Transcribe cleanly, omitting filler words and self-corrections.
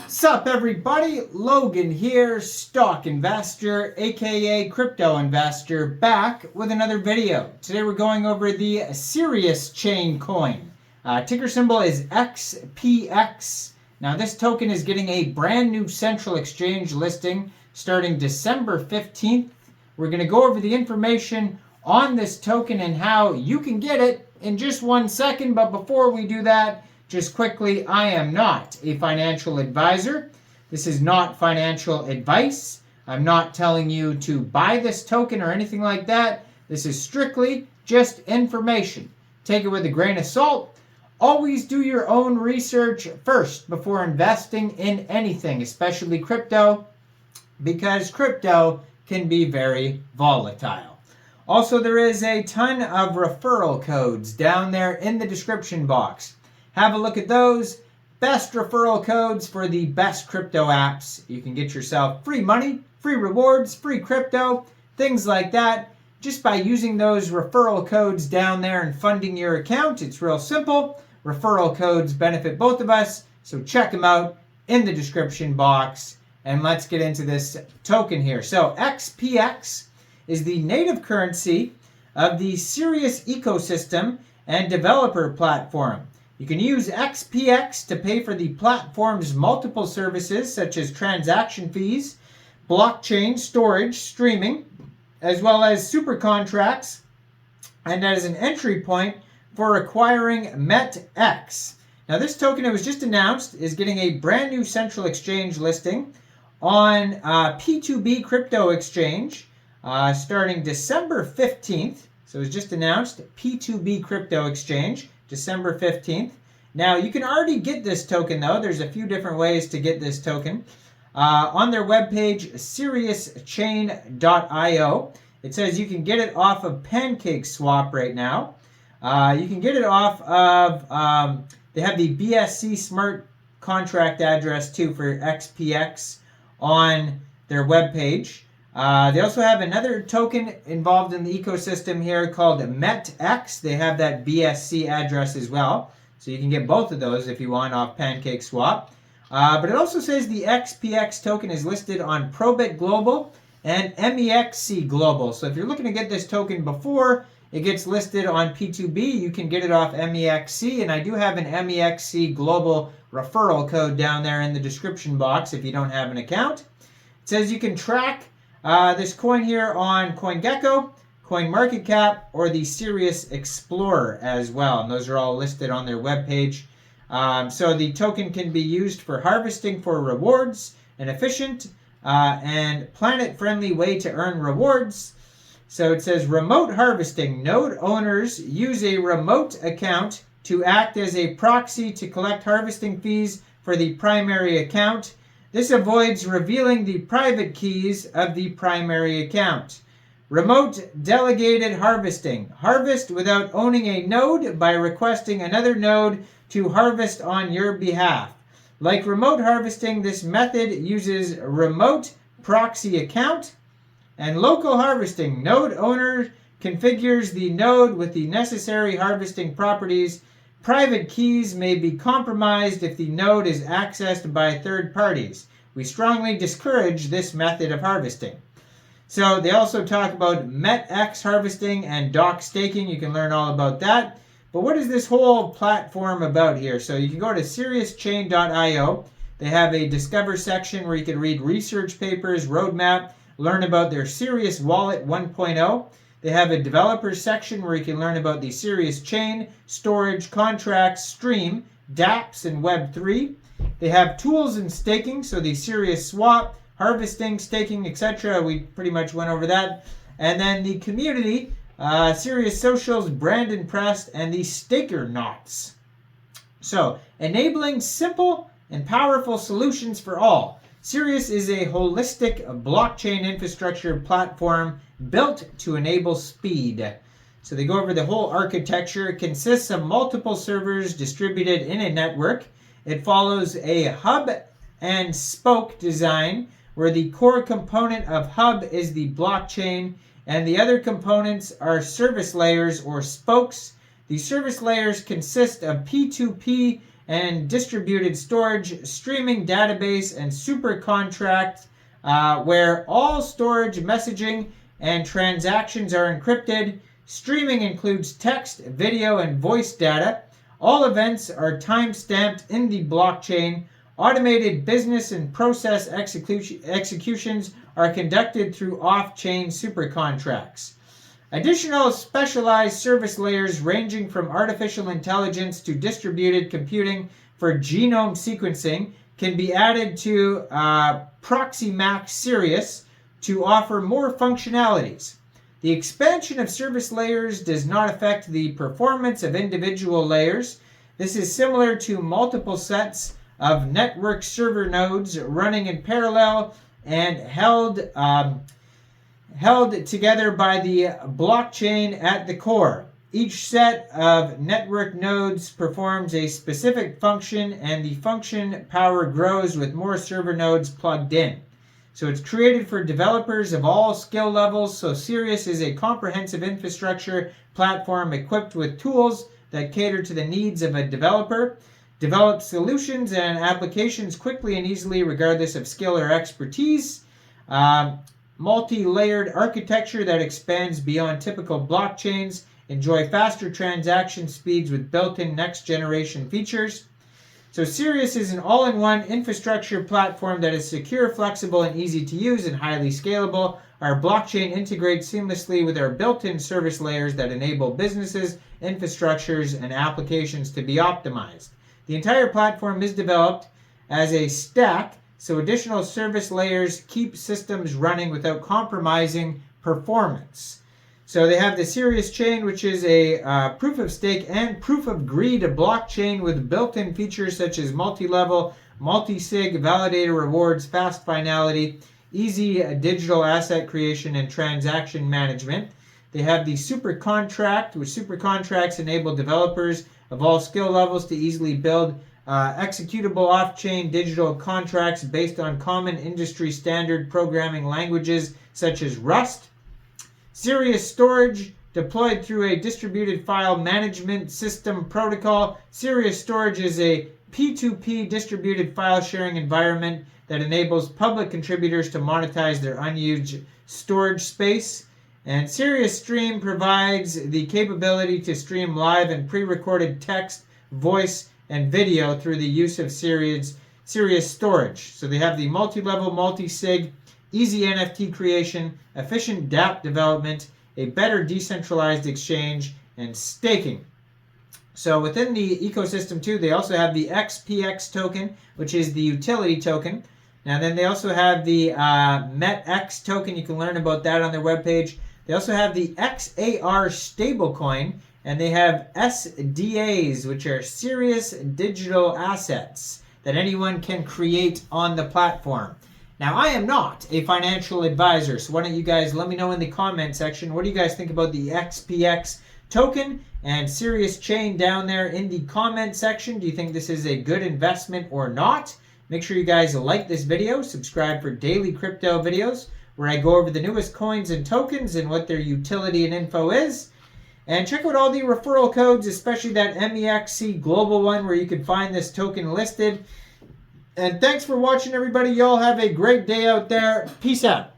Sup everybody, Logan here, stock investor, aka crypto investor, back with another video. Today we're going over the Siriuschain coin. Ticker symbol is XPX. Now this token is getting a brand new central exchange listing starting December 15th. We're going to go over the information on this token and how you can get it in just 1 second, but before we do that, just quickly, I am not a financial advisor. This is not financial advice. I'm not telling you to buy this token or anything like that. This is strictly just information. Take it with a grain of salt. Always do your own research first before investing in anything, especially crypto, because crypto can be very volatile. Also, there is a ton of referral codes down there in the description box. Have a look at those. Best referral codes for the best crypto apps. You can get yourself free money, free rewards, free crypto, things like that. Just by using those referral codes down there and funding your account. It's real simple. Referral codes benefit both of us. So check them out in the description box. And let's get into this token here. So XPX is the native currency of the Sirius ecosystem and developer platform. You can use XPX to pay for the platform's multiple services such as transaction fees, blockchain, storage, streaming, as well as super contracts, and as an entry point for acquiring Metx. Now this token, it was just announced, is getting a brand new central exchange listing on P2B crypto exchange starting December 15th. So it was just announced, P2B crypto exchange. December 15th. Now, you can already get this token, though. There's a few different ways to get this token. On their webpage, Siriuschain.io, it says you can get it off of PancakeSwap right now. You can get it off of, they have the BSC smart contract address, too, for XPX on their webpage. They also have another token involved in the ecosystem here called Metx. They have that BSC address as well. So you can get both of those if you want off PancakeSwap. But it also says the XPX token is listed on Probit Global and Mexc Global. So if you're looking to get this token before it gets listed on P2B, you can get it off Mexc. And I do have an Mexc Global referral code down there in the description box if you don't have an account. It says you can track this coin here on CoinGecko, CoinMarketCap, or the Sirius Explorer as well. And those are all listed on their webpage. So the token can be used for harvesting for rewards, an efficient and planet-friendly way to earn rewards. So it says remote harvesting. Node owners use a remote account to act as a proxy to collect harvesting fees for the primary account. This avoids revealing the private keys of the primary account. Remote delegated harvesting. Harvest without owning a node by requesting another node to harvest on your behalf. Like remote harvesting, this method uses remote proxy account. And local harvesting. Node owner configures the node with the necessary harvesting properties. Private keys may be compromised if the node is accessed by third parties. We strongly discourage this method of harvesting. So they also talk about Metx harvesting and doc staking. You can learn all about that. But what is this whole platform about here? So you can go to Siriuschain.io. They have a discover section where you can read research papers, roadmap, learn about their Sirius Wallet 1.0. They have a developer section where you can learn about the Sirius chain, storage, contracts, stream, dApps, and Web3. They have tools and staking, so the Sirius swap, harvesting, staking, etc. We pretty much went over that. And then the community, Sirius Socials, brand and press, and the staker knots. So, enabling simple and powerful solutions for all. Sirius is a holistic blockchain infrastructure platform built to enable speed. So they go over the whole architecture. It consists of multiple servers distributed in a network. It follows a hub and spoke design where the core component of hub is the blockchain and the other components are service layers or spokes. The service layers consist of P2P and distributed storage, streaming database, and super contract, where all storage, messaging, and transactions are encrypted. Streaming includes text, video, and voice data. All events are time-stamped in the blockchain. Automated business and process executions are conducted through off-chain super contracts. Additional specialized service layers ranging from artificial intelligence to distributed computing for genome sequencing can be added to Proxymax Sirius to offer more functionalities. The expansion of service layers does not affect the performance of individual layers. This is similar to multiple sets of network server nodes running in parallel and held together by the blockchain at the core. Each set of network nodes performs a specific function, and the function power grows with more server nodes plugged in. So it's created for developers of all skill levels. So Sirius is a comprehensive infrastructure platform equipped with tools that cater to the needs of a developer. Develop solutions and applications quickly and easily regardless of skill or expertise. Multi-layered architecture that expands beyond typical blockchains. Enjoy faster transaction speeds with built-in next-generation features. So Sirius is an all-in-one infrastructure platform that is secure, flexible, and easy to use and highly scalable. Our blockchain integrates seamlessly with our built-in service layers that enable businesses, infrastructures, and applications to be optimized. The entire platform is developed as a stack, so additional service layers keep systems running without compromising performance. So they have the Sirius chain, which is a proof of stake and proof of greed blockchain with built-in features such as multi-level, multi-sig, validator rewards, fast finality, easy digital asset creation, and transaction management. They have the super contract, which super contracts enable developers of all skill levels to easily build executable off-chain digital contracts based on common industry standard programming languages such as Rust. Sirius storage, deployed through a distributed file management system protocol. Sirius storage is a P2P distributed file sharing environment that enables public contributors to monetize their unused storage space. And Sirius Stream provides the capability to stream live and pre-recorded text, voice, and video through the use of Sirius storage. So they have the multi-level, multi-sig, easy NFT creation, efficient dApp development, a better decentralized exchange, and staking. So within the ecosystem too, they also have the XPX token, which is the utility token. Now then they also have the Metx token. You can learn about that on their webpage. They also have the XAR stablecoin, and they have SDAs, which are Sirius digital assets that anyone can create on the platform. Now, I am not a financial advisor, so why don't you guys let me know in the comment section, what do you guys think about the XPX token and Sirius chain down there in the comment section? Do you think this is a good investment or not? Make sure you guys like this video, subscribe for daily crypto videos where I go over the newest coins and tokens and what their utility and info is. And check out all the referral codes, especially that Mexc global one where you can find this token listed. And thanks for watching, everybody. Y'all have a great day out there. Peace out.